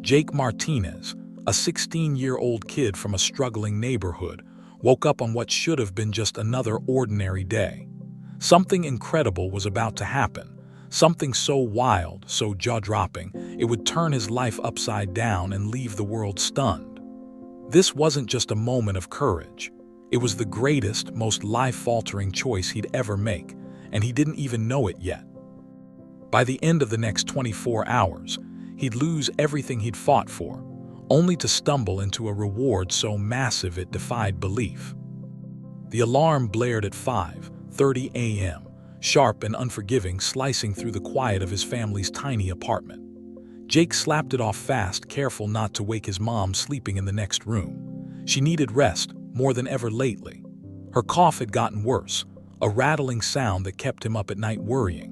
Jake Martinez, a 16-year-old kid from a struggling neighborhood, woke up on what should have been just another ordinary day. Something incredible was about to happen, something so wild, so jaw-dropping, it would turn his life upside down and leave the world stunned. This wasn't just a moment of courage. It was the greatest, most life-altering choice he'd ever make, and he didn't even know it yet. By the end of the next 24 hours, he'd lose everything he'd fought for, only to stumble into a reward so massive it defied belief. The alarm blared at 5:30 a.m., sharp and unforgiving, slicing through the quiet of his family's tiny apartment. Jake slapped it off fast, careful not to wake his mom sleeping in the next room. She needed rest more than ever lately. Her cough had gotten worse, a rattling sound that kept him up at night worrying.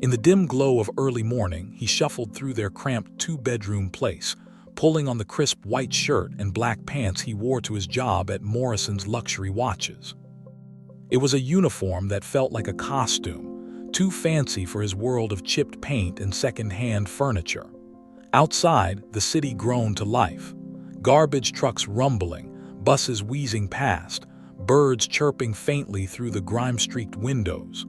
In the dim glow of early morning, he shuffled through their cramped two-bedroom place, pulling on the crisp white shirt and black pants he wore to his job at Morrison's Luxury Watches. It was a uniform that felt like a costume, too fancy for his world of chipped paint and second-hand furniture. Outside, the city groaned to life. Garbage trucks rumbling, buses wheezing past, birds chirping faintly through the grime-streaked windows.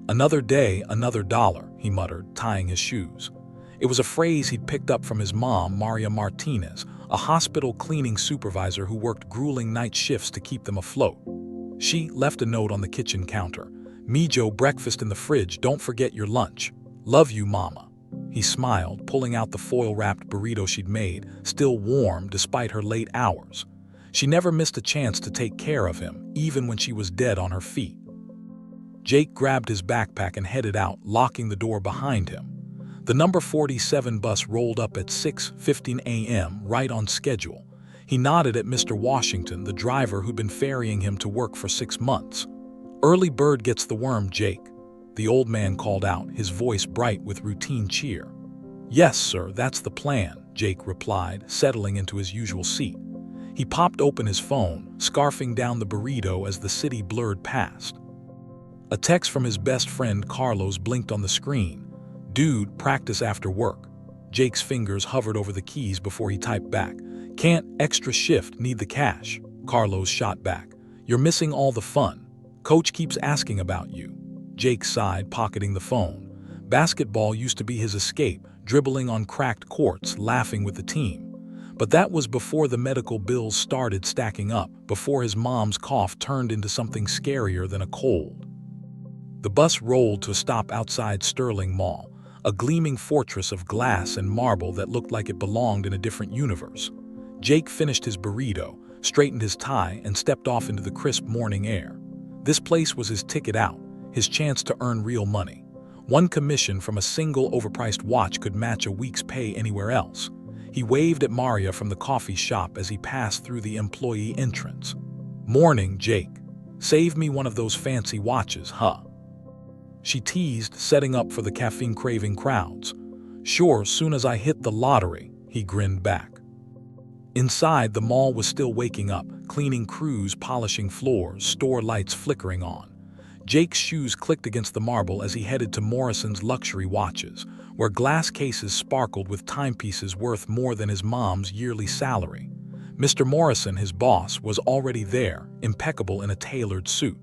"Another day, another dollar," he muttered, tying his shoes. It was a phrase he'd picked up from his mom, Maria Martinez, a hospital cleaning supervisor who worked grueling night shifts to keep them afloat. She left a note on the kitchen counter. "Mijo, breakfast in the fridge, don't forget your lunch. Love you, Mama." He smiled, pulling out the foil-wrapped burrito she'd made, still warm despite her late hours. She never missed a chance to take care of him, even when she was dead on her feet. Jake grabbed his backpack and headed out, locking the door behind him. The number 47 bus rolled up at 6:15 a.m., right on schedule. He nodded at Mr. Washington, the driver who'd been ferrying him to work for 6 months. "Early bird gets the worm, Jake," the old man called out, his voice bright with routine cheer. "Yes, sir, that's the plan," Jake replied, settling into his usual seat. He popped open his phone, scarfing down the burrito as the city blurred past. A text from his best friend Carlos blinked on the screen. "Dude, practice after work." Jake's fingers hovered over the keys before he typed back. "Can't, extra shift, need the cash." Carlos shot back. "You're missing all the fun. Coach keeps asking about you." Jake sighed, pocketing the phone. Basketball used to be his escape, dribbling on cracked courts, laughing with the team. But that was before the medical bills started stacking up, before his mom's cough turned into something scarier than a cold. The bus rolled to a stop outside Sterling Mall, a gleaming fortress of glass and marble that looked like it belonged in a different universe. Jake finished his burrito, straightened his tie, and stepped off into the crisp morning air. This place was his ticket out, his chance to earn real money. One commission from a single overpriced watch could match a week's pay anywhere else. He waved at Maria from the coffee shop as he passed through the employee entrance. "Morning, Jake. Save me one of those fancy watches, huh?" She teased, setting up for the caffeine-craving crowds. "Sure, soon as I hit the lottery," he grinned back. Inside, the mall was still waking up, cleaning crews polishing floors, store lights flickering on. Jake's shoes clicked against the marble as he headed to Morrison's Luxury Watches, where glass cases sparkled with timepieces worth more than his mom's yearly salary. Mr. Morrison, his boss, was already there, impeccable in a tailored suit.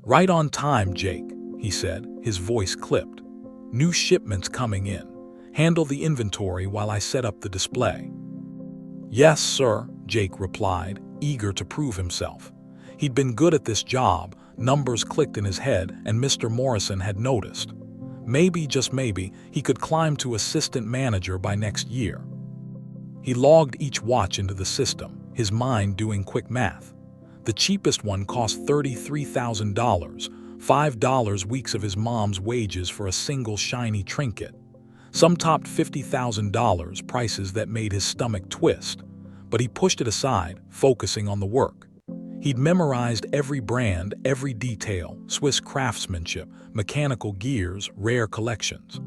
"Right on time, Jake," he said, his voice clipped. "New shipments coming in. Handle the inventory while I set up the display." "Yes, sir," Jake replied, eager to prove himself. He'd been good at this job, numbers clicked in his head, and Mr. Morrison had noticed. Maybe, just maybe, he could climb to assistant manager by next year. He logged each watch into the system, his mind doing quick math. The cheapest one cost $33,000, $5 weeks of his mom's wages for a single shiny trinket. Some topped $50,000, prices that made his stomach twist. But he pushed it aside, focusing on the work. He'd memorized every brand, every detail, Swiss craftsmanship, mechanical gears, rare collections.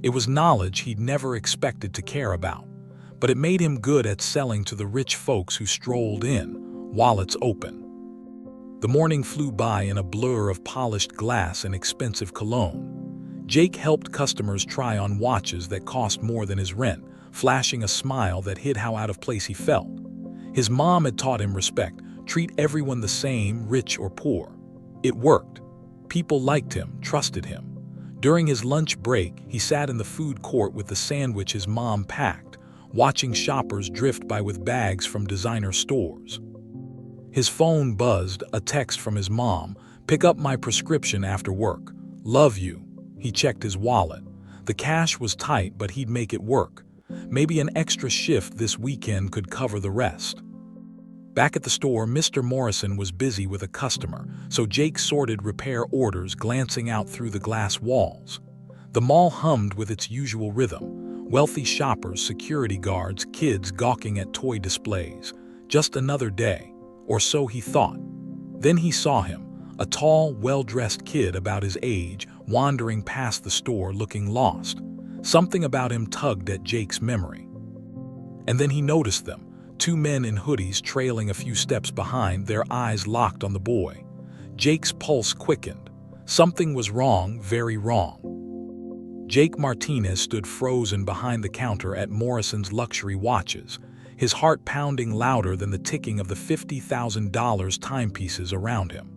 It was knowledge he'd never expected to care about, but it made him good at selling to the rich folks who strolled in, wallets open. The morning flew by in a blur of polished glass and expensive cologne. Jake helped customers try on watches that cost more than his rent, flashing a smile that hid how out of place he felt. His mom had taught him respect, treat everyone the same, rich or poor. It worked. People liked him, trusted him. During his lunch break, he sat in the food court with the sandwich his mom packed, watching shoppers drift by with bags from designer stores. His phone buzzed, a text from his mom, "Pick up my prescription after work. Love you." He checked his wallet. The cash was tight, but he'd make it work. Maybe an extra shift this weekend could cover the rest. Back at the store, Mr. Morrison was busy with a customer, so Jake sorted repair orders, glancing out through the glass walls. The mall hummed with its usual rhythm. Wealthy shoppers, security guards, kids gawking at toy displays. Just another day, or so he thought. Then he saw him, a tall, well-dressed kid about his age, wandering past the store looking lost. Something about him tugged at Jake's memory. And then he noticed them. Two men in hoodies trailing a few steps behind, their eyes locked on the boy. Jake's pulse quickened. Something was wrong, very wrong. Jake Martinez stood frozen behind the counter at Morrison's luxury watches, his heart pounding louder than the ticking of the $50,000 timepieces around him.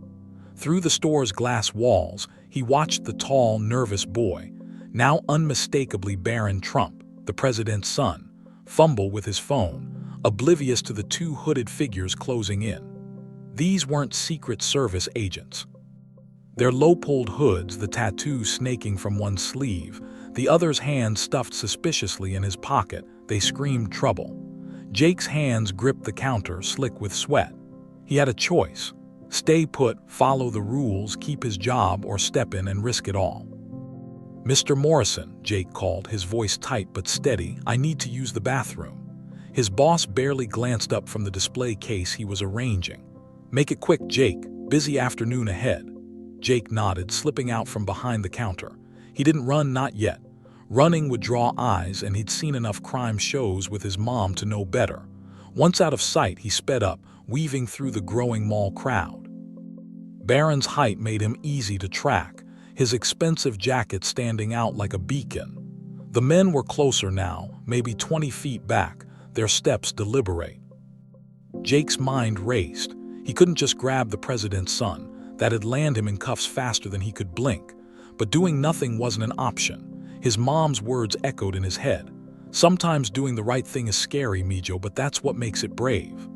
Through the store's glass walls, he watched the tall, nervous boy, now unmistakably Barron Trump, the president's son, fumble with his phone, oblivious to the two hooded figures closing in. These weren't Secret Service agents. Their low-pulled hoods, the tattoo snaking from one sleeve, the other's hand stuffed suspiciously in his pocket, they screamed trouble. Jake's hands gripped the counter, slick with sweat. He had a choice. Stay put, follow the rules, keep his job, or step in and risk it all. "Mr. Morrison," Jake called, his voice tight but steady, "I need to use the bathroom." His boss barely glanced up from the display case he was arranging. "Make it quick, Jake. Busy afternoon ahead." Jake nodded, slipping out from behind the counter. He didn't run, not yet. Running would draw eyes, and he'd seen enough crime shows with his mom to know better. Once out of sight, he sped up, weaving through the growing mall crowd. Barron's height made him easy to track, his expensive jacket standing out like a beacon. The men were closer now, maybe 20 feet back, their steps deliberate. Jake's mind raced. He couldn't just grab the president's son. That'd land him in cuffs faster than he could blink. But doing nothing wasn't an option. His mom's words echoed in his head. "Sometimes doing the right thing is scary, Mijo, but that's what makes it brave."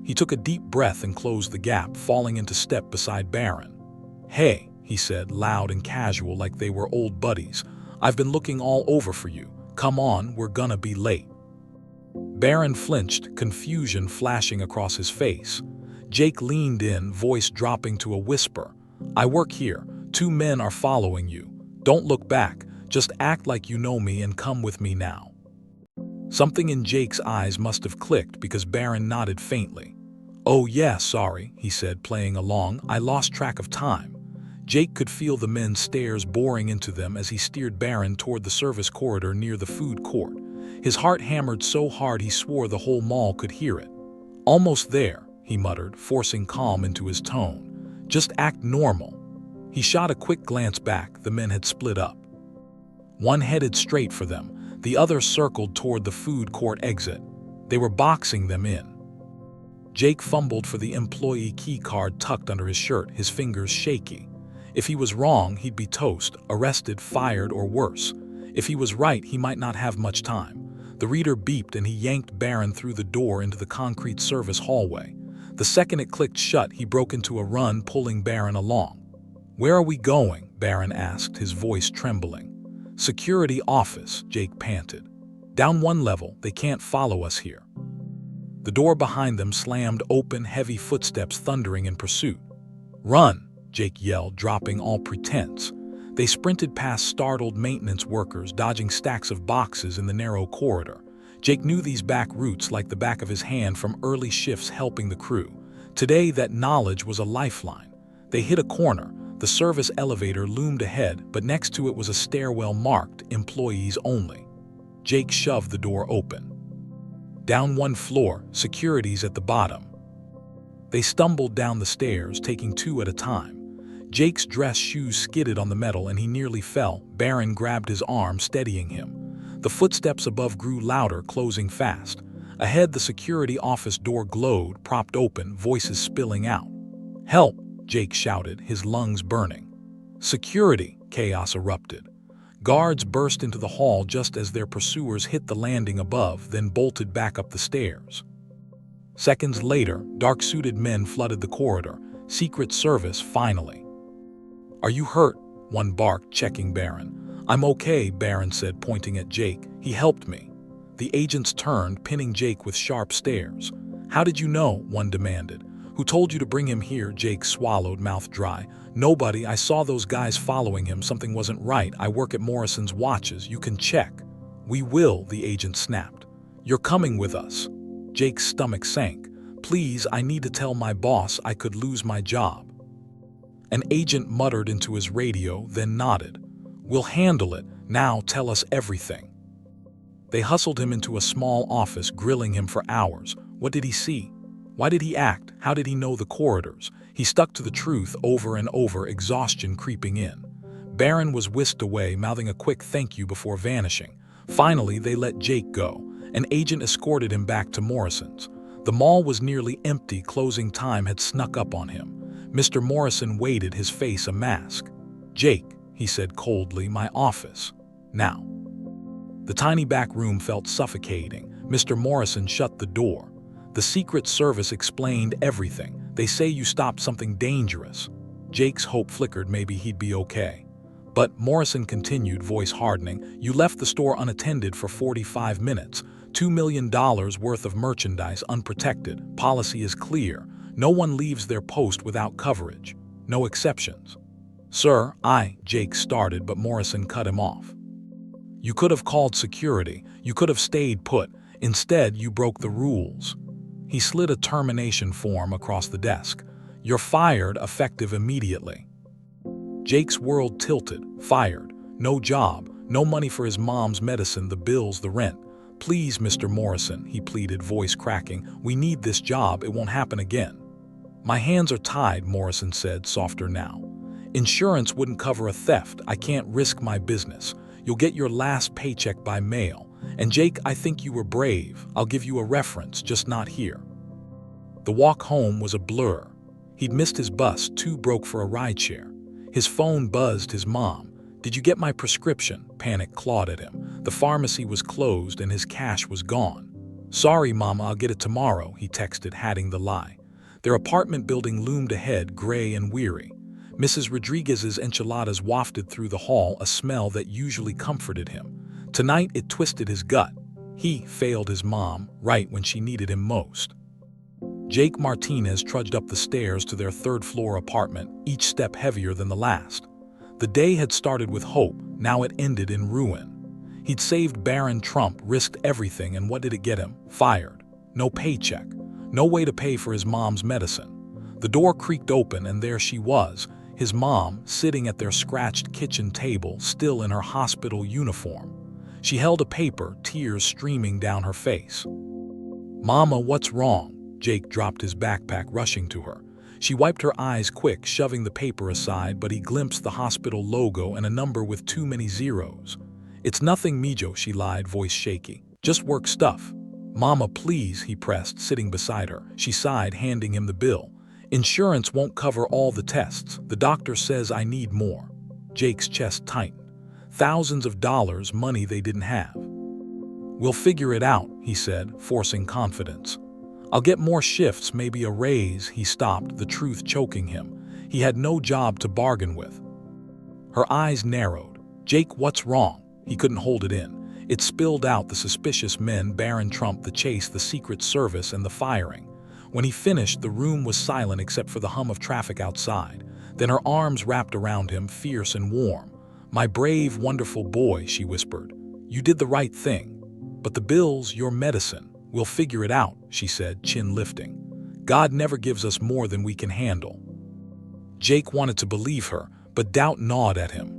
He took a deep breath and closed the gap, falling into step beside Barron. "Hey," he said, loud and casual like they were old buddies. "I've been looking all over for you. Come on, we're gonna be late." Barron flinched, confusion flashing across his face. Jake leaned in, voice dropping to a whisper. "I work here. 2 men are following you. Don't look back. Just act like you know me and come with me now." Something in Jake's eyes must have clicked because Barron nodded faintly. "Oh yeah, sorry," he said, playing along. "I lost track of time." Jake could feel the men's stares boring into them as he steered Barron toward the service corridor near the food court. His heart hammered so hard he swore the whole mall could hear it. "Almost there," he muttered, forcing calm into his tone. "Just act normal." He shot a quick glance back. The men had split up. One headed straight for them, the other circled toward the food court exit. They were boxing them in. Jake fumbled for the employee key card tucked under his shirt, his fingers shaky. If he was wrong, he'd be toast, arrested, fired, or worse. If he was right, he might not have much time. The reader beeped and he yanked Barron through the door into the concrete service hallway. The second it clicked shut, he broke into a run, pulling Barron along. "Where are we going?" Barron asked, his voice trembling. "Security office," Jake panted. "Down 1 level, they can't follow us here." The door behind them slammed open, heavy footsteps thundering in pursuit. "Run!" Jake yelled, dropping all pretense. They sprinted past startled maintenance workers, dodging stacks of boxes in the narrow corridor. Jake knew these back routes like the back of his hand from early shifts helping the crew. Today, that knowledge was a lifeline. They hit a corner. The service elevator loomed ahead, but next to it was a stairwell marked "Employees Only." Jake shoved the door open. Down 1 floor, security's at the bottom. They stumbled down the stairs, taking 2 at a time. Jake's dress shoes skidded on the metal and he nearly fell. Barron grabbed his arm, steadying him. The footsteps above grew louder, closing fast. Ahead, the security office door glowed, propped open, voices spilling out. "Help!" Jake shouted, his lungs burning. "Security!" Chaos erupted. Guards burst into the hall just as their pursuers hit the landing above, then bolted back up the stairs. Seconds later, dark-suited men flooded the corridor. Secret Service, finally. "Are you hurt?" one barked, checking Barron. "I'm okay," Barron said, pointing at Jake. "He helped me." The agents turned, pinning Jake with sharp stares. "How did you know?" one demanded. "Who told you to bring him here?" Jake swallowed, mouth dry. "Nobody. I saw those guys following him. Something wasn't right. I work at Morrison's Watches. You can check." "We will," the agent snapped. "You're coming with us." Jake's stomach sank. "Please, I need to tell my boss. I could lose my job." An agent muttered into his radio, then nodded. "We'll handle it. Now tell us everything." They hustled him into a small office, grilling him for hours. What did he see? Why did he act? How did he know the corridors? He stuck to the truth over and over, exhaustion creeping in. Barron was whisked away, mouthing a quick thank you before vanishing. Finally, they let Jake go. An agent escorted him back to Morrison's. The mall was nearly empty. Closing time had snuck up on him. Mr. Morrison waited, his face a mask. "Jake," he said coldly, "my office. Now." The tiny back room felt suffocating. Mr. Morrison shut the door. "The Secret Service explained everything. They say you stopped something dangerous." Jake's hope flickered. Maybe he'd be okay. "But," Morrison continued, voice hardening, "you left the store unattended for 45 minutes. $2 million worth of merchandise unprotected. Policy is clear. No one leaves their post without coverage. No exceptions." "Sir, Jake started, but Morrison cut him off. "You could have called security. You could have stayed put. Instead, you broke the rules." He slid a termination form across the desk. "You're fired, effective immediately." Jake's world tilted. Fired. No job. No money for his mom's medicine, the bills, the rent. "Please, Mr. Morrison," he pleaded, voice cracking. "We need this job. It won't happen again." "My hands are tied," Morrison said, softer now. "Insurance wouldn't cover a theft. I can't risk my business. You'll get your last paycheck by mail. And Jake, I think you were brave. I'll give you a reference, just not here." The walk home was a blur. He'd missed his bus, too broke for a rideshare. His phone buzzed. His mom. "Did you get my prescription?" Panic clawed at him. The pharmacy was closed and his cash was gone. "Sorry, Mama, I'll get it tomorrow," he texted, hatting the lie. Their apartment building loomed ahead, gray and weary. Mrs. Rodriguez's enchiladas wafted through the hall, a smell that usually comforted him. Tonight it twisted his gut. He failed his mom, right when she needed him most. Jake Martinez trudged up the stairs to their third-floor apartment, each step heavier than the last. The day had started with hope, now it ended in ruin. He'd saved Barron Trump, risked everything, and what did it get him? Fired. No paycheck. No way to pay for his mom's medicine. The door creaked open, and there she was, his mom, sitting at their scratched kitchen table, still in her hospital uniform. She held a paper, tears streaming down her face. "Mama, what's wrong?" Jake dropped his backpack, rushing to her. She wiped her eyes quick, shoving the paper aside, but he glimpsed the hospital logo and a number with too many zeros. "It's nothing, Mijo," she lied, voice shaky. "Just work stuff." "Mama, please," he pressed, sitting beside her. She sighed, handing him the bill. "Insurance won't cover all the tests. The doctor says I need more." Jake's chest tightened. Thousands of dollars, money they didn't have. "We'll figure it out," he said, forcing confidence. "I'll get more shifts, maybe a raise." He stopped, the truth choking him. He had no job to bargain with. Her eyes narrowed. "Jake, what's wrong?" He couldn't hold it in. It spilled out, the suspicious men, Barron Trump, the chase, the Secret Service, and the firing. When he finished, the room was silent except for the hum of traffic outside. Then her arms wrapped around him, fierce and warm. "My brave, wonderful boy," she whispered. "You did the right thing. But the bills, your medicine. We'll figure it out," she said, chin lifting. "God never gives us more than we can handle." Jake wanted to believe her, but doubt gnawed at him.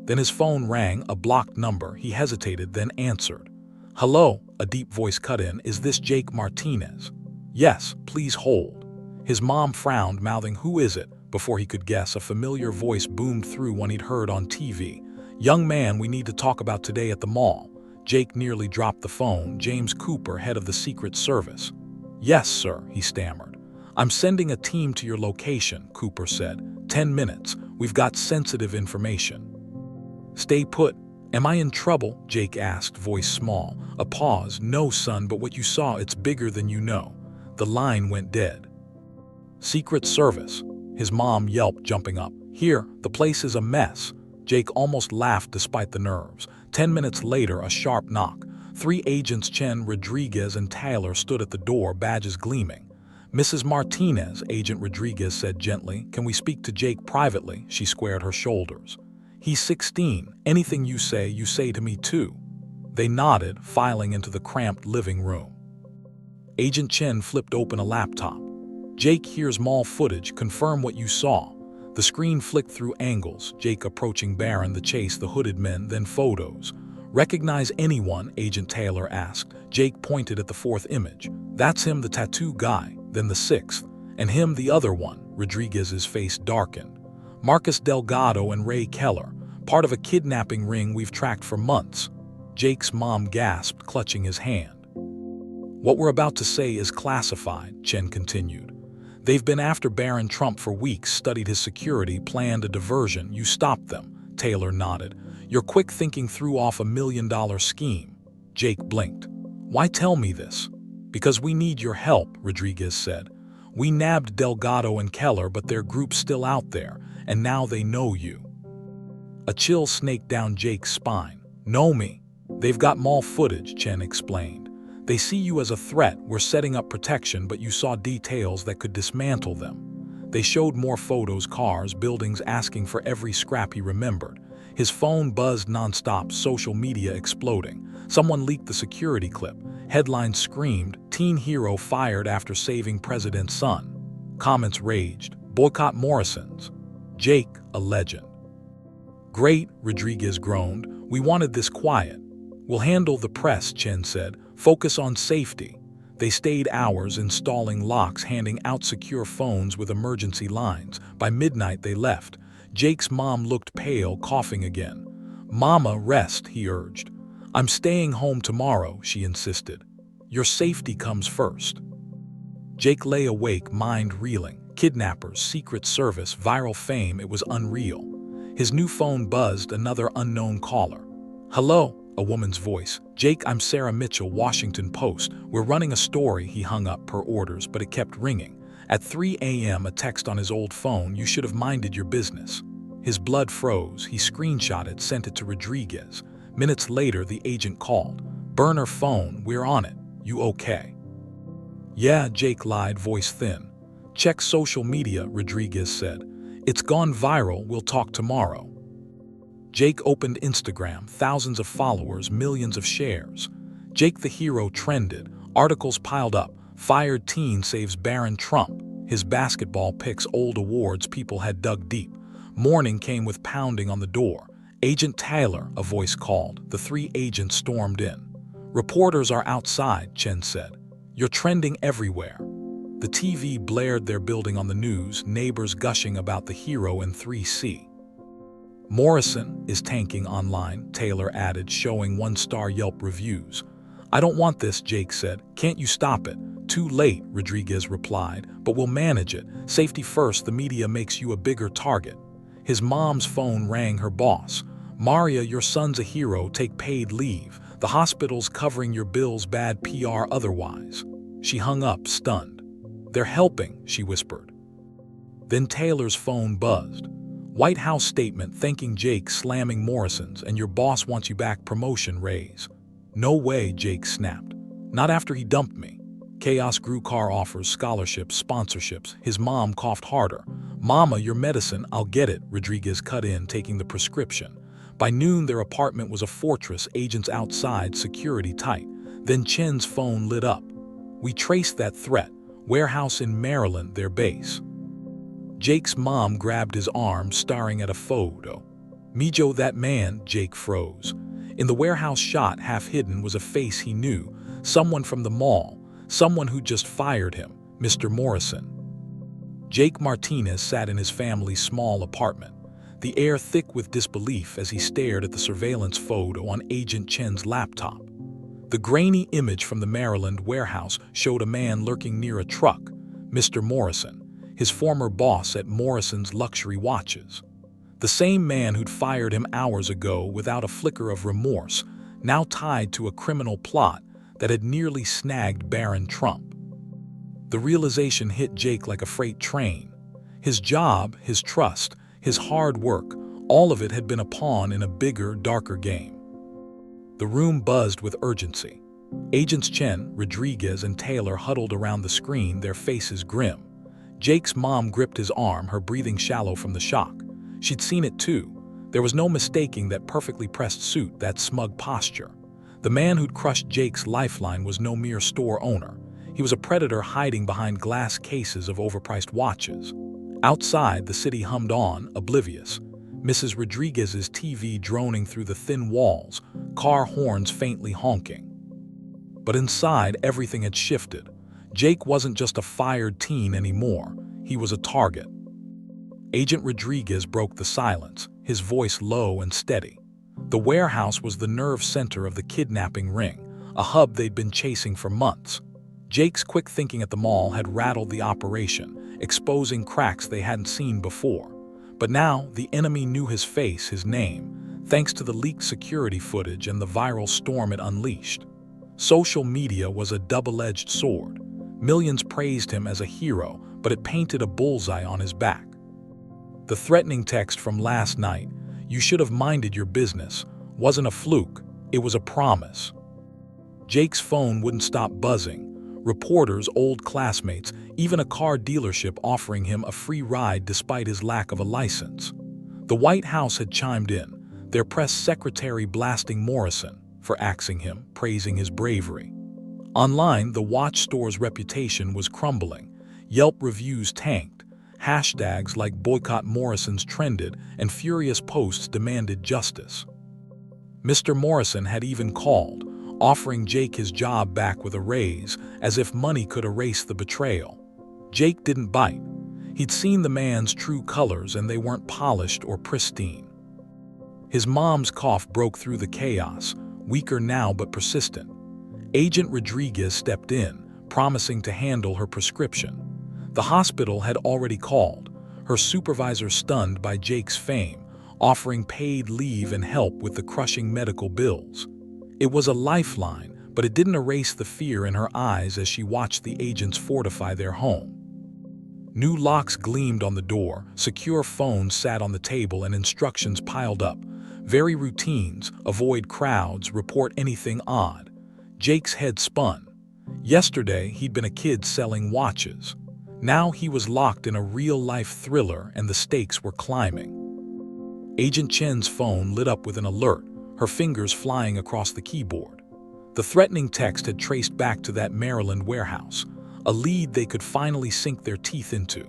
Then his phone rang, a blocked number. He hesitated, then answered. "Hello," a deep voice cut in. "Is this Jake Martinez?" "Yes, please hold." His mom frowned, mouthing, "Who is it?" Before he could guess, a familiar voice boomed through, one he'd heard on TV. "Young man, we need to talk about today at the mall." Jake nearly dropped the phone. James Cooper, head of the Secret Service. Yes, sir, he stammered. I'm sending a team to your location, Cooper said. 10 minutes. We've got sensitive information. Stay put. Am I in trouble? Jake asked, voice small. A pause. No, son, but what you saw, it's bigger than you know. The line went dead. Secret Service. His mom yelped, jumping up. Here, the place is a mess. Jake almost laughed despite the nerves. 10 minutes later, a sharp knock. 3 agents, Chen, Rodriguez, and Taylor, stood at the door, badges gleaming. Mrs. Martinez, Agent Rodriguez said gently. Can we speak to Jake privately? She squared her shoulders. He's 16. Anything you say to me too. They nodded, filing into the cramped living room. Agent Chen flipped open a laptop. Jake, here's mall footage. Confirm what you saw. The screen flicked through angles. Jake approaching Barron, the chase, the hooded men, then photos. Recognize anyone? Agent Taylor asked. Jake pointed at the 4th image. That's him, the tattoo guy. Then the 6th. And him, the other one. Rodriguez's face darkened. Marcus Delgado and Ray Keller, part of a kidnapping ring we've tracked for months. Jake's mom gasped, clutching his hand. What we're about to say is classified, Chen continued. They've been after Barron Trump for weeks, studied his security, planned a diversion. You stopped them. Taylor nodded. Your quick thinking threw off $1 million scheme. Jake blinked. Why tell me this? Because we need your help, Rodriguez said. We nabbed Delgado and Keller, but their group's still out there, and now they know you. A chill snaked down Jake's spine. Know me? They've got mall footage, Chen explained. They see you as a threat. We're setting up protection, but you saw details that could dismantle them. They showed more photos, cars, buildings, asking for every scrap he remembered. His phone buzzed nonstop, social media exploding. Someone leaked the security clip. Headlines screamed, teen hero fired after saving president's son. Comments raged, boycott Morrison's. Jake, a legend. Great, Rodriguez groaned. We wanted this quiet. We'll handle the press, Chen said. Focus on safety. They stayed hours installing locks, handing out secure phones with emergency lines. By midnight, they left. Jake's mom looked pale, coughing again. Mama, rest, he urged. I'm staying home tomorrow, she insisted. Your safety comes first. Jake lay awake, mind reeling. Kidnappers, Secret Service, viral fame, it was unreal. His new phone buzzed, another unknown caller. Hello, a woman's voice. Jake, I'm Sarah Mitchell, Washington Post. We're running a story. He hung up per orders, but it kept ringing. At 3 a.m., a text on his old phone, you should have minded your business. His blood froze. He screenshot it, sent it to Rodriguez. Minutes later, the agent called. Burner phone, we're on it. You okay? Yeah, Jake lied, voice thin. Check social media, Rodriguez said. It's gone viral, we'll talk tomorrow. Jake opened Instagram, thousands of followers, millions of shares. Jake the hero trended, articles piled up, fired teen saves Barron Trump. His basketball picks, old awards people had dug deep. Morning came with pounding on the door. Agent Taylor, a voice called. The 3 agents stormed in. Reporters are outside, Chen said. You're trending everywhere. The TV blared their building on the news, neighbors gushing about the hero in 3C. Morrison is tanking online, Taylor added, showing 1-star Yelp reviews. I don't want this, Jake said. Can't you stop it? Too late, Rodriguez replied, but we'll manage it. Safety first, the media makes you a bigger target. His mom's phone rang, her boss. Maria, your son's a hero, take paid leave. The hospital's covering your bills, bad PR otherwise. She hung up, stunned. They're helping, she whispered. Then Taylor's phone buzzed. White House statement thanking Jake, slamming Morrison's, and your boss wants you back, promotion raise. No way, Jake snapped. Not after he dumped me. Chaos grew, car offers, scholarships, sponsorships. His mom coughed harder. Mama, your medicine, I'll get it, Rodriguez cut in, taking the prescription. By noon, their apartment was a fortress, agents outside, security tight. Then Chen's phone lit up. We traced that threat. Warehouse in Maryland, their base. Jake's mom grabbed his arm, staring at a photo. Mijo, that man, Jake froze. In the warehouse shot, half hidden, was a face he knew. Someone from the mall. Someone who just fired him, Mr. Morrison. Jake Martinez sat in his family's small apartment. the air thick with disbelief as he stared at the surveillance photo on Agent Chen's laptop. The grainy image from the Maryland warehouse showed a man lurking near a truck, Mr. Morrison, his former boss at Morrison's Luxury Watches. The same man who'd fired him hours ago without a flicker of remorse, now tied to a criminal plot that had nearly snagged Barron Trump. The realization hit Jake like a freight train. His job, his trust, his hard work, all of it had been a pawn in a bigger, darker game. The room buzzed with urgency. Agents Chen, Rodriguez, and Taylor huddled around the screen, their faces grim. Jake's mom gripped his arm, her breathing shallow from the shock. She'd seen it too. There was no mistaking that perfectly pressed suit, that smug posture. The man who'd crushed Jake's lifeline was no mere store owner. He was a predator hiding behind glass cases of overpriced watches. Outside, the city hummed on, oblivious. Mrs. Rodriguez's TV droning through the thin walls, car horns faintly honking. But inside, everything had shifted. Jake wasn't just a fired teen anymore. He was a target. Agent Rodriguez broke the silence, his voice low and steady. The warehouse was the nerve center of the kidnapping ring, a hub they'd been chasing for months. Jake's quick thinking at the mall had rattled the operation, exposing cracks they hadn't seen before. But now, the enemy knew his face, his name, thanks to the leaked security footage and the viral storm it unleashed. Social media was a double-edged sword. Millions praised him as a hero, but it painted a bullseye on his back. The threatening text from last night, "You should have minded your business," wasn't a fluke, it was a promise. Jake's phone wouldn't stop buzzing. Reporters, old classmates, even a car dealership offering him a free ride despite his lack of a license. The White House had chimed in, their press secretary blasting Morrison for axing him, praising his bravery. Online, the watch store's reputation was crumbling. Yelp reviews tanked. Hashtags like Boycott Morrison's trended, and furious posts demanded justice. Mr. Morrison had even called, offering Jake his job back with a raise, as if money could erase the betrayal. Jake didn't bite. He'd seen the man's true colors, and they weren't polished or pristine. His mom's cough broke through the chaos, weaker now but persistent. Agent Rodriguez stepped in, promising to handle her prescription. The hospital had already called, her supervisor stunned by Jake's fame, offering paid leave and help with the crushing medical bills. It was a lifeline, but it didn't erase the fear in her eyes as she watched the agents fortify their home. New locks gleamed on the door, secure phones sat on the table, and instructions piled up. Very routines: avoid crowds, report anything odd. Jake's head spun. Yesterday, he'd been a kid selling watches. Now he was locked in a real-life thriller, and the stakes were climbing. Agent Chen's phone lit up with an alert, her fingers flying across the keyboard. The threatening text had traced back to that Maryland warehouse, a lead they could finally sink their teeth into.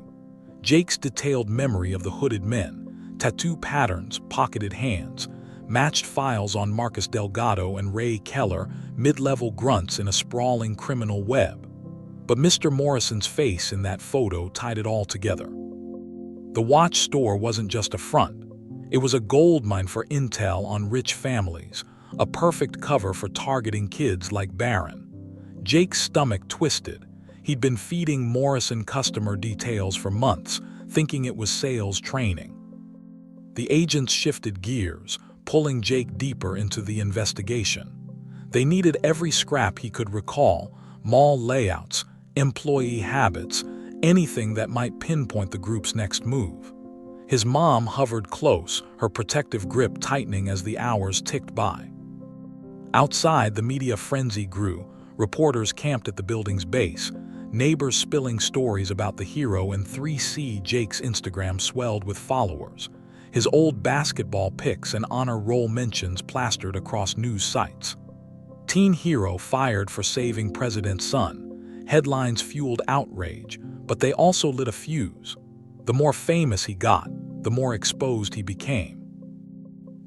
Jake's detailed memory of the hooded men, tattoo patterns, pocketed hands, matched files on Marcus Delgado and Ray Keller, mid-level grunts in a sprawling criminal web. But Mr. Morrison's face in that photo tied it all together. The watch store wasn't just a front. It was a goldmine for intel on rich families, a perfect cover for targeting kids like Barron. Jake's stomach twisted. He'd been feeding Morrison customer details for months, thinking it was sales training. The agents shifted gears, pulling Jake deeper into the investigation. They needed every scrap he could recall: mall layouts, employee habits, anything that might pinpoint the group's next move. His mom hovered close, her protective grip tightening as the hours ticked by. Outside, the media frenzy grew. Reporters camped at the building's base, neighbors spilling stories about the hero, and 3C Jake's Instagram swelled with followers. His old basketball pics and honor roll mentions plastered across news sites. Teen hero fired for saving president's son. Headlines fueled outrage, but they also lit a fuse. The more famous he got, the more exposed he became.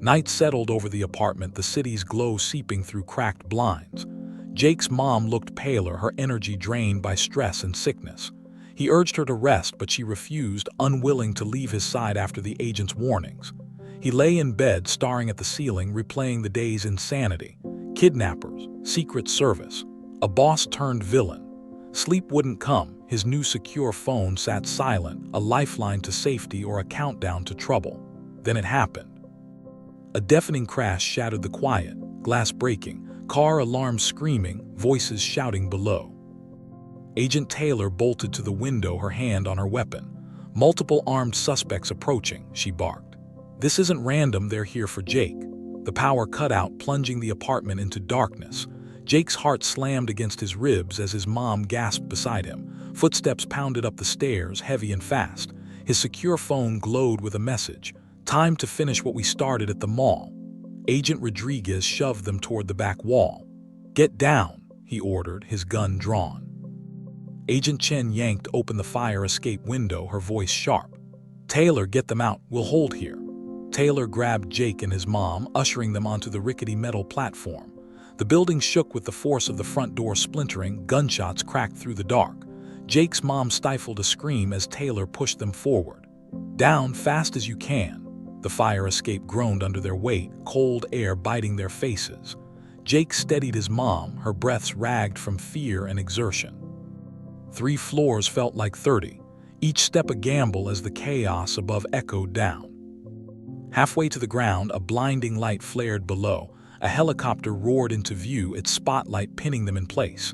Night settled over the apartment, the city's glow seeping through cracked blinds. Jake's mom looked paler, her energy drained by stress and sickness. He urged her to rest, but she refused, unwilling to leave his side after the agent's warnings. He lay in bed, staring at the ceiling, replaying the day's insanity. Kidnappers, Secret Service, a boss-turned-villain. Sleep wouldn't come. His new secure phone sat silent, a lifeline to safety or a countdown to trouble. Then it happened. A deafening crash shattered the quiet, glass breaking, car alarms screaming, voices shouting below. Agent Taylor bolted to the window, her hand on her weapon. "Multiple armed suspects approaching," she barked. "This isn't random, they're here for Jake." The power cut out, plunging the apartment into darkness. Jake's heart slammed against his ribs as his mom gasped beside him. Footsteps pounded up the stairs, heavy and fast. His secure phone glowed with a message. "Time to finish what we started at the mall." Agent Rodriguez shoved them toward the back wall. "Get down," he ordered, his gun drawn. Agent Chen yanked open the fire escape window, her voice sharp. "Taylor, get them out, we'll hold here." Taylor grabbed Jake and his mom, ushering them onto the rickety metal platform. The building shook with the force of the front door splintering, gunshots cracked through the dark. Jake's mom stifled a scream as Taylor pushed them forward. "Down, fast as you can." The fire escape groaned under their weight, cold air biting their faces. Jake steadied his mom, her breaths ragged from fear and exertion. 3 floors felt like 30, each step a gamble as the chaos above echoed down. Halfway to the ground, a blinding light flared below. A helicopter roared into view, its spotlight pinning them in place.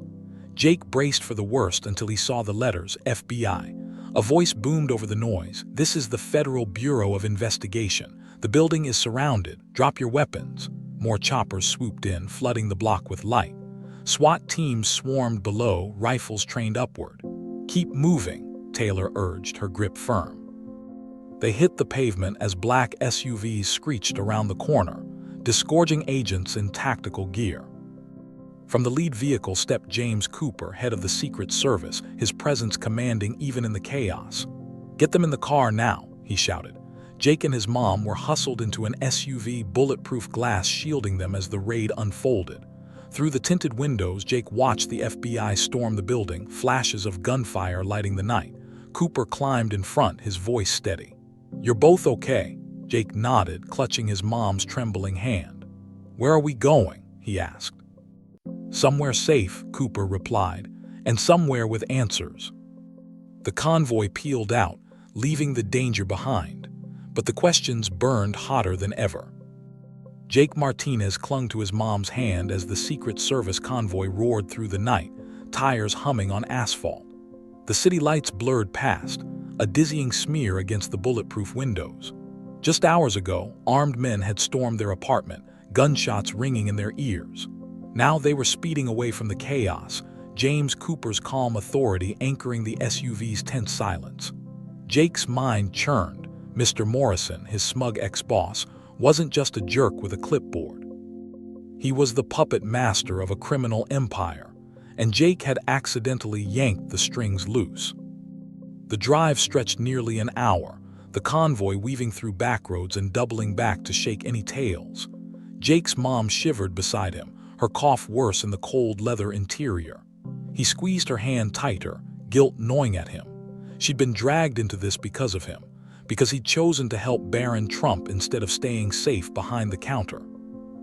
Jake braced for the worst until he saw the letters FBI. A voice boomed over the noise. "This is the Federal Bureau of Investigation. The building is surrounded. Drop your weapons." More choppers swooped in, flooding the block with light. SWAT teams swarmed below, rifles trained upward. "Keep moving," Taylor urged, her grip firm. They hit the pavement as black SUVs screeched around the corner, disgorging agents in tactical gear. From the lead vehicle stepped James Cooper, head of the Secret Service, his presence commanding even in the chaos. "Get them in the car now," he shouted. Jake and his mom were hustled into an SUV, bulletproof glass shielding them as the raid unfolded. Through the tinted windows, Jake watched the FBI storm the building, flashes of gunfire lighting the night. Cooper climbed in front, his voice steady. "You're both okay?" Jake nodded, clutching his mom's trembling hand. "Where are we going?" he asked. "Somewhere safe," Cooper replied, "and somewhere with answers." The convoy peeled out, leaving the danger behind, but the questions burned hotter than ever. Jake Martinez clung to his mom's hand as the Secret Service convoy roared through the night, tires humming on asphalt. The city lights blurred past, a dizzying smear against the bulletproof windows. Just hours ago, armed men had stormed their apartment, gunshots ringing in their ears. Now they were speeding away from the chaos, James Cooper's calm authority anchoring the SUV's tense silence. Jake's mind churned. Mr. Morrison, his smug ex-boss, wasn't just a jerk with a clipboard. He was the puppet master of a criminal empire, and Jake had accidentally yanked the strings loose. The drive stretched nearly an hour, the convoy weaving through backroads and doubling back to shake any tails. Jake's mom shivered beside him, her cough worse in the cold leather interior. He squeezed her hand tighter, guilt gnawing at him. She'd been dragged into this because of him, because he'd chosen to help Barron Trump instead of staying safe behind the counter.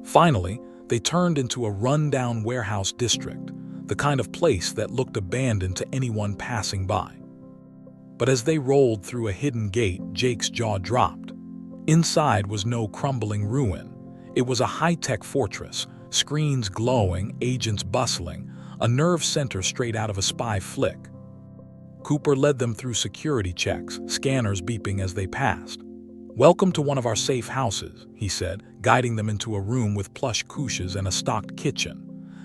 Finally, they turned into a run-down warehouse district, the kind of place that looked abandoned to anyone passing by. But as they rolled through a hidden gate, Jake's jaw dropped. Inside was no crumbling ruin. It was a high-tech fortress, screens glowing, agents bustling, a nerve center straight out of a spy flick. Cooper led them through security checks, scanners beeping as they passed. "Welcome to one of our safe houses," he said, guiding them into a room with plush couches and a stocked kitchen.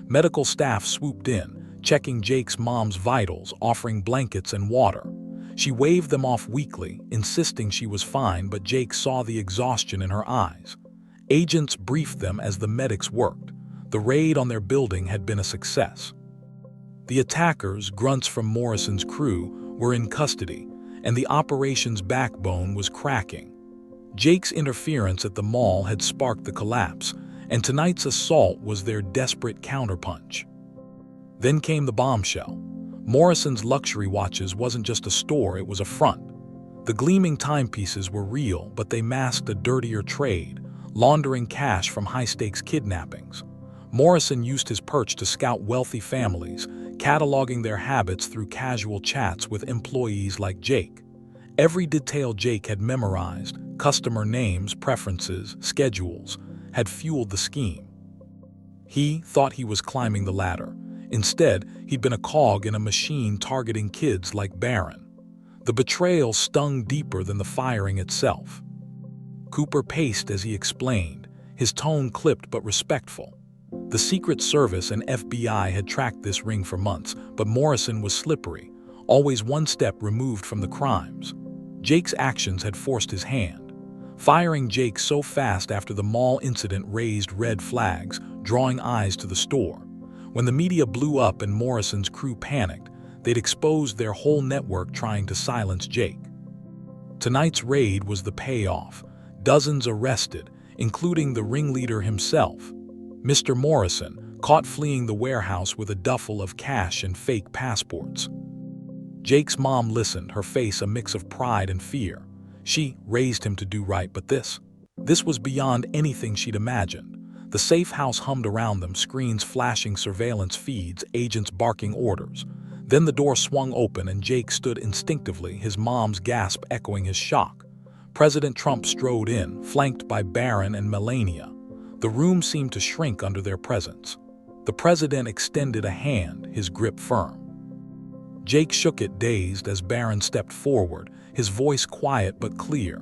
Medical staff swooped in, checking Jake's mom's vitals, offering blankets and water. She waved them off weakly, insisting she was fine, but Jake saw the exhaustion in her eyes. Agents briefed them as the medics worked. The raid on their building had been a success. The attackers, grunts from Morrison's crew, were in custody, and the operation's backbone was cracking. Jake's interference at the mall had sparked the collapse, and tonight's assault was their desperate counterpunch. Then came the bombshell. Morrison's luxury watches wasn't just a store, it was a front. The gleaming timepieces were real, but they masked a dirtier trade, laundering cash from high-stakes kidnappings. Morrison used his perch to scout wealthy families, cataloging their habits through casual chats with employees like Jake. Every detail Jake had memorized, customer names, preferences, schedules, had fueled the scheme. He thought he was climbing the ladder. Instead, he'd been a cog in a machine targeting kids like Barron. The betrayal stung deeper than the firing itself. Cooper paced as he explained, his tone clipped but respectful. The Secret Service and FBI had tracked this ring for months, but Morrison was slippery, always one step removed from the crimes. Jake's actions had forced his hand. Firing Jake so fast after the mall incident raised red flags, drawing eyes to the store. When the media blew up and Morrison's crew panicked, they'd exposed their whole network trying to silence Jake. Tonight's raid was the payoff. Dozens arrested, including the ringleader himself. Mr. Morrison, caught fleeing the warehouse with a duffel of cash and fake passports. Jake's mom listened, her face a mix of pride and fear. She raised him to do right, but this was beyond anything she'd imagined. The safe house hummed around them, screens flashing surveillance feeds, agents barking orders. Then the door swung open and Jake stood instinctively, his mom's gasp echoing his shock. President Trump strode in, flanked by Barron and Melania. The room seemed to shrink under their presence. The president extended a hand, his grip firm. Jake shook it, dazed, as Barron stepped forward, his voice quiet but clear.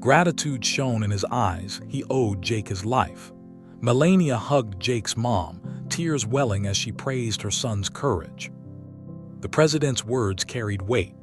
Gratitude shone in his eyes. He owed Jake his life. Melania hugged Jake's mom, tears welling as she praised her son's courage. The president's words carried weight.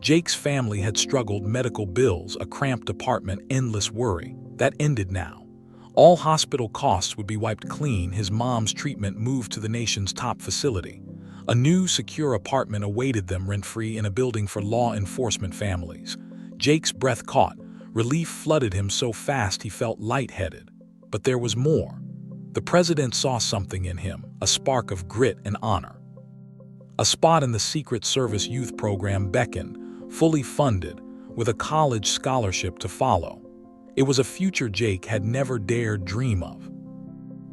Jake's family had struggled, medical bills, a cramped apartment, endless worry. That ended now. All hospital costs would be wiped clean. His mom's treatment moved to the nation's top facility. A new, secure apartment awaited them, rent-free, in a building for law enforcement families. Jake's breath caught. Relief flooded him so fast he felt lightheaded. But there was more. The president saw something in him, a spark of grit and honor. A spot in the Secret Service youth program beckoned, fully funded, with a college scholarship to follow. It was a future Jake had never dared dream of.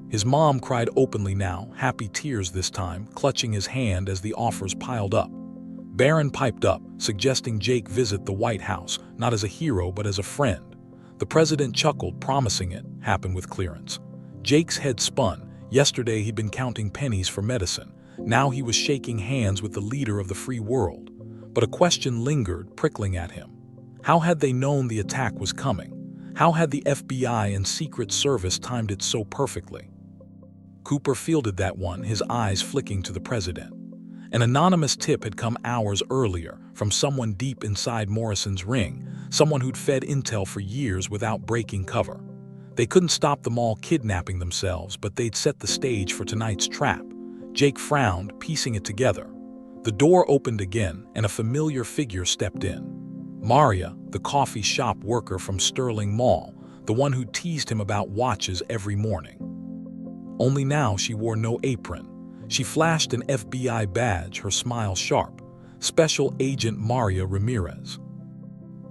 His mom cried openly now, happy tears this time, clutching his hand as the offers piled up. Barron piped up, suggesting Jake visit the White House, not as a hero but as a friend. The president chuckled, promising it happen with clearance. Jake's head spun. Yesterday he'd been counting pennies for medicine. Now he was shaking hands with the leader of the free world. But a question lingered, prickling at him. How had they known the attack was coming? How had the FBI and Secret Service timed it so perfectly? Cooper fielded that one, his eyes flicking to the president. An anonymous tip had come hours earlier from someone deep inside Morrison's ring, someone who'd fed intel for years without breaking cover. They couldn't stop them all kidnapping themselves, but they'd set the stage for tonight's trap. Jake frowned, piecing it together. The door opened again, and a familiar figure stepped in. Maria, the coffee shop worker from Sterling Mall, the one who teased him about watches every morning. Only now she wore no apron. She flashed an FBI badge, her smile sharp. Special Agent Maria Ramirez.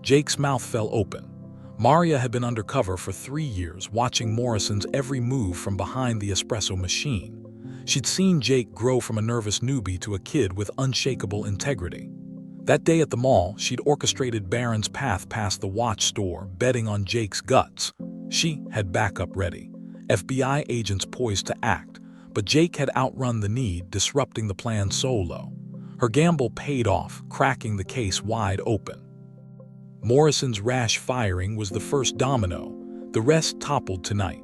Jake's mouth fell open. Maria had been undercover for 3 years, watching Morrison's every move from behind the espresso machine. She'd seen Jake grow from a nervous newbie to a kid with unshakable integrity. That day at the mall, she'd orchestrated Barron's path past the watch store, betting on Jake's guts. She had backup ready, FBI agents poised to act, but Jake had outrun the need, disrupting the plan solo. Her gamble paid off, cracking the case wide open. Morrison's rash firing was the first domino. The rest toppled tonight.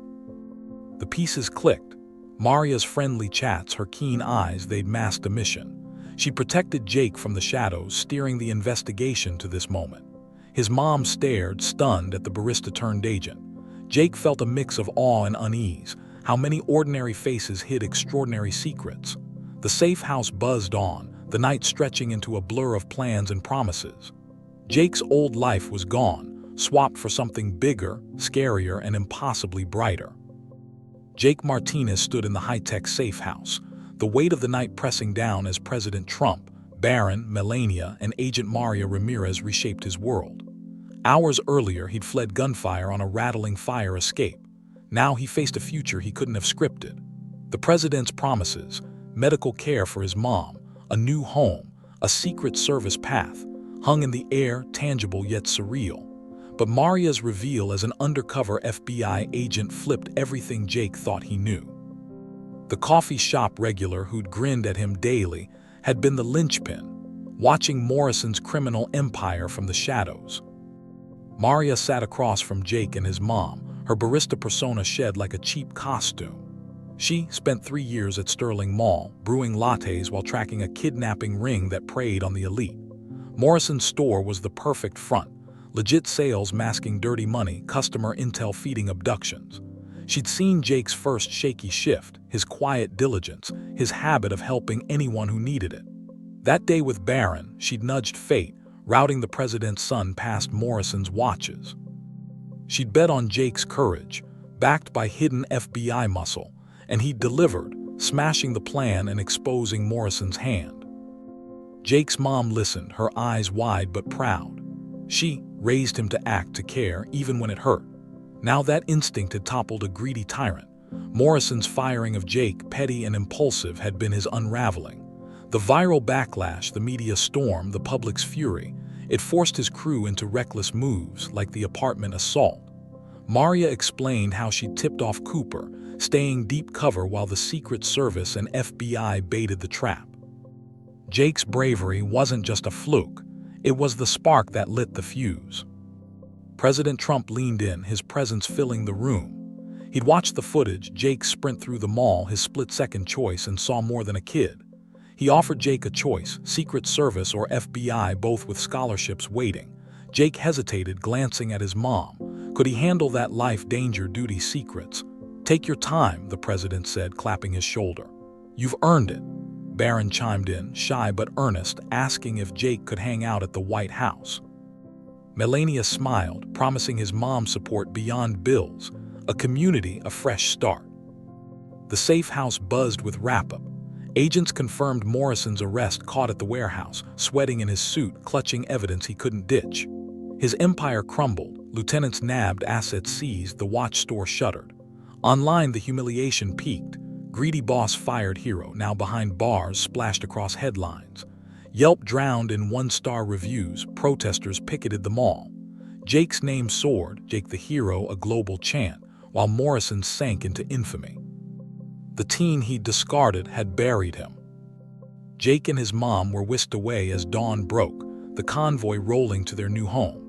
The pieces clicked. Maria's friendly chats, her keen eyes, they'd masked a mission. She protected Jake from the shadows, steering the investigation to this moment. His mom stared, stunned, at the barista-turned-agent. Jake felt a mix of awe and unease. How many ordinary faces hid extraordinary secrets? The safe house buzzed on, the night stretching into a blur of plans and promises. Jake's old life was gone, swapped for something bigger, scarier, and impossibly brighter. Jake Martinez stood in the high-tech safe house, the weight of the night pressing down as President Trump, Barron, Melania, and Agent Maria Ramirez reshaped his world. Hours earlier, he'd fled gunfire on a rattling fire escape. Now he faced a future he couldn't have scripted. The president's promises, medical care for his mom, a new home, a Secret Service path, hung in the air, tangible yet surreal. But Maria's reveal as an undercover FBI agent flipped everything Jake thought he knew. The coffee shop regular who'd grinned at him daily had been the linchpin, watching Morrison's criminal empire from the shadows. Maria sat across from Jake and his mom, her barista persona shed like a cheap costume. She spent 3 years at Sterling Mall, brewing lattes while tracking a kidnapping ring that preyed on the elite. Morrison's store was the perfect front, legit sales masking dirty money, customer intel feeding abductions. She'd seen Jake's first shaky shift, his quiet diligence, his habit of helping anyone who needed it. That day with Barron, she'd nudged fate, routing the president's son past Morrison's watches. She'd bet on Jake's courage, backed by hidden FBI muscle, and he'd delivered, smashing the plan and exposing Morrison's hand. Jake's mom listened, her eyes wide but proud. She raised him to act, to care, even when it hurt. Now that instinct had toppled a greedy tyrant. Morrison's firing of Jake, petty and impulsive, had been his unraveling. The viral backlash, the media storm, the public's fury, it forced his crew into reckless moves like the apartment assault. Maria explained how she tipped off Cooper, staying deep cover while the Secret Service and FBI baited the trap. Jake's bravery wasn't just a fluke, it was the spark that lit the fuse. President Trump leaned in, his presence filling the room. He'd watched the footage, Jake sprint through the mall, his split-second choice, and saw more than a kid. He offered Jake a choice, Secret Service or FBI, both with scholarships waiting. Jake hesitated, glancing at his mom. Could he handle that life, danger, duty, secrets? "Take your time," the president said, clapping his shoulder. "You've earned it." Barron chimed in, shy but earnest, asking if Jake could hang out at the White House. Melania smiled, promising his mom support beyond bills, a community, a fresh start. The safe house buzzed with wrap-up. Agents confirmed Morrison's arrest, caught at the warehouse, sweating in his suit, clutching evidence he couldn't ditch. His empire crumbled, lieutenants nabbed, assets seized, the watch store shuttered. Online, the humiliation peaked. Greedy boss fired, hero now behind bars, splashed across headlines. Yelp drowned in one-star reviews, protesters picketed the mall. Jake's name soared, Jake the hero, a global chant, while Morrison sank into infamy. The teen he'd discarded had buried him. Jake and his mom were whisked away as dawn broke, the convoy rolling to their new home.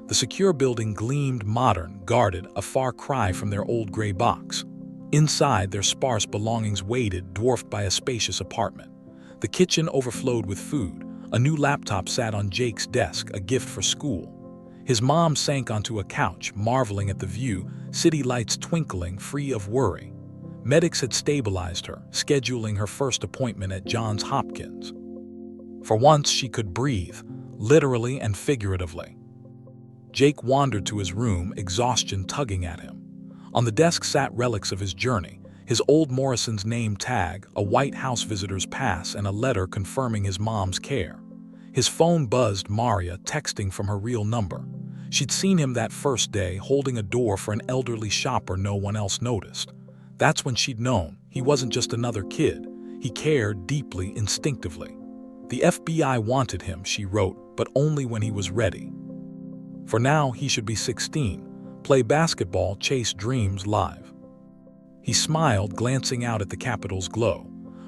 The secure building gleamed, modern, guarded, a far cry from their old gray box. Inside, their sparse belongings waited, dwarfed by a spacious apartment. The kitchen overflowed with food. A new laptop sat on Jake's desk, a gift for school. His mom sank onto a couch, marveling at the view, city lights twinkling, free of worry. Medics had stabilized her, scheduling her first appointment at Johns Hopkins. For once, she could breathe, literally and figuratively. Jake wandered to his room, exhaustion tugging at him. On the desk sat relics of his journey, his old Morrison's name tag, a White House visitor's pass, and a letter confirming his mom's care. His phone buzzed, Maria texting from her real number. She'd seen him that first day, holding a door for an elderly shopper no one else noticed. That's when she'd known he wasn't just another kid. He cared deeply, instinctively. The FBI wanted him, she wrote, but only when he was ready. For now, he should be 16, play basketball, chase dreams live. He smiled, glancing out at the Capitol's glow.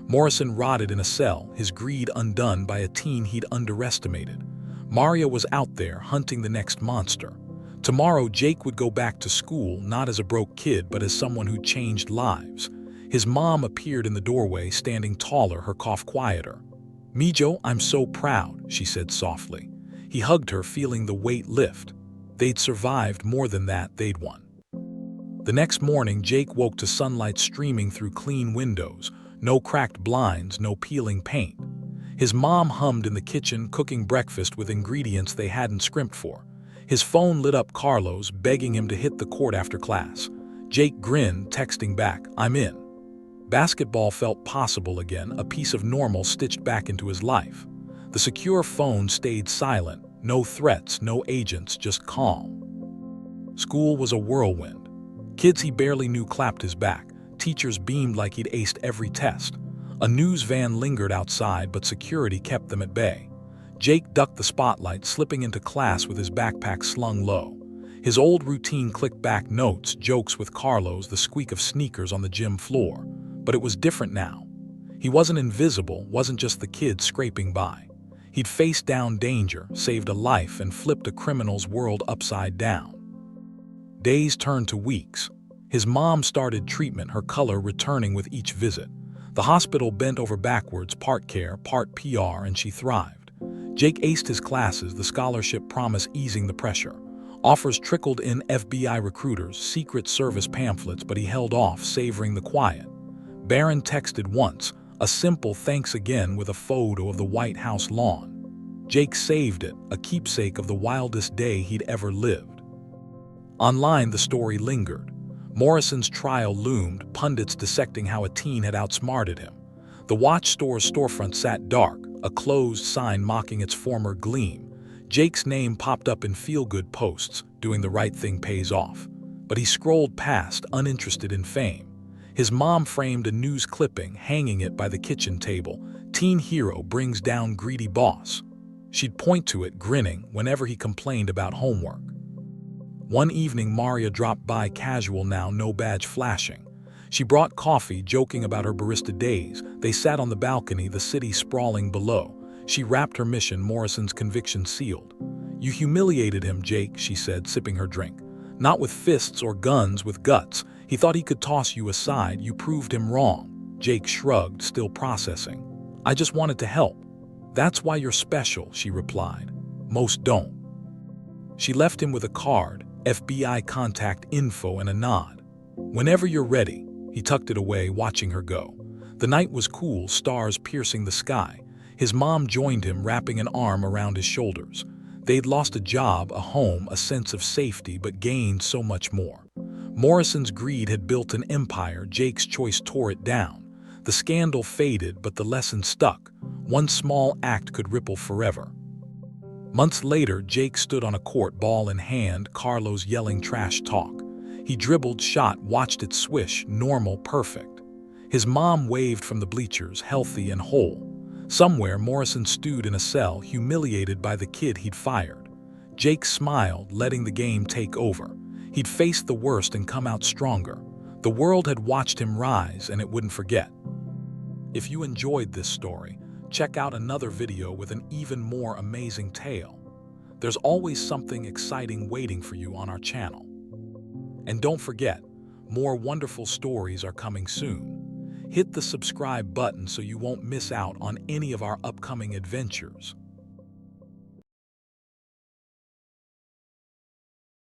Morrison rotted in a cell, his greed undone by a teen he'd underestimated. Maria was out there, hunting the next monster. Tomorrow, Jake would go back to school, not as a broke kid, but as someone who changed lives. His mom appeared in the doorway, standing taller, her cough quieter. "Mijo, I'm so proud," she said softly. He hugged her, feeling the weight lift. They'd survived, more than that, they'd won. The next morning, Jake woke to sunlight streaming through clean windows, no cracked blinds, no peeling paint. His mom hummed in the kitchen, cooking breakfast with ingredients they hadn't scrimped for. His phone lit up, Carlos, begging him to hit the court after class. Jake grinned, texting back, "I'm in." Basketball felt possible again, a piece of normal stitched back into his life. The secure phone stayed silent, No threats, no agents, just calm. School was a whirlwind. Kids he barely knew clapped his back. Teachers beamed like he'd aced every test. A news van lingered outside, but security kept them at bay. Jake ducked the spotlight, slipping into class with his backpack slung low. His old routine: click back notes, jokes with Carlos, the squeak of sneakers on the gym floor. But it was different now. He wasn't invisible, wasn't just the kid scraping by. He'd faced down danger, saved a life, and flipped a criminal's world upside down. Days turned to weeks. His mom started treatment, her color returning with each visit. The hospital bent over backwards, part care, part PR, and she thrived. Jake aced his classes, the scholarship promise easing the pressure. Offers trickled in: FBI recruiters, Secret Service pamphlets, but he held off, savoring the quiet. Barron texted once, a simple thanks again with a photo of the White House lawn. Jake saved it, a keepsake of the wildest day he'd ever lived. Online, the story lingered. Morrison's trial loomed, pundits dissecting how a teen had outsmarted him. The watch store's storefront sat dark, a closed sign mocking its former gleam. Jake's name popped up in feel-good posts: doing the right thing pays off. But he scrolled past, uninterested in fame. His mom framed a news clipping, hanging it by the kitchen table: teen hero brings down greedy boss. She'd point to it, grinning, whenever he complained about homework. One evening, Maria dropped by, casual now, no badge flashing. She brought coffee, joking about her barista days. They sat on the balcony, the city sprawling below. She wrapped her mission, Morrison's conviction sealed. "You humiliated him, Jake," she said, sipping her drink. "Not with fists or guns, with guts. He thought he could toss you aside. You proved him wrong." Jake shrugged, still processing. "I just wanted to help." "That's why you're special," she replied. "Most don't." She left him with a card, FBI contact info, and a nod. "Whenever you're ready." He tucked it away, watching her go. The night was cool, stars piercing the sky. His mom joined him, wrapping an arm around his shoulders. They'd lost a job, a home, a sense of safety, but gained so much more. Morrison's greed had built an empire. Jake's choice tore it down. The scandal faded, but the lesson stuck. One small act could ripple forever. Months later, Jake stood on a court, ball in hand, Carlos yelling trash talk. He dribbled, shot, watched it swish, normal, perfect. His mom waved from the bleachers, healthy and whole. Somewhere, Morrison stewed in a cell, humiliated by the kid he'd fired. Jake smiled, letting the game take over. He'd faced the worst and come out stronger. The world had watched him rise, and it wouldn't forget. If you enjoyed this story, check out another video with an even more amazing tale. There's always something exciting waiting for you on our channel. And don't forget, more wonderful stories are coming soon. Hit the subscribe button so you won't miss out on any of our upcoming adventures.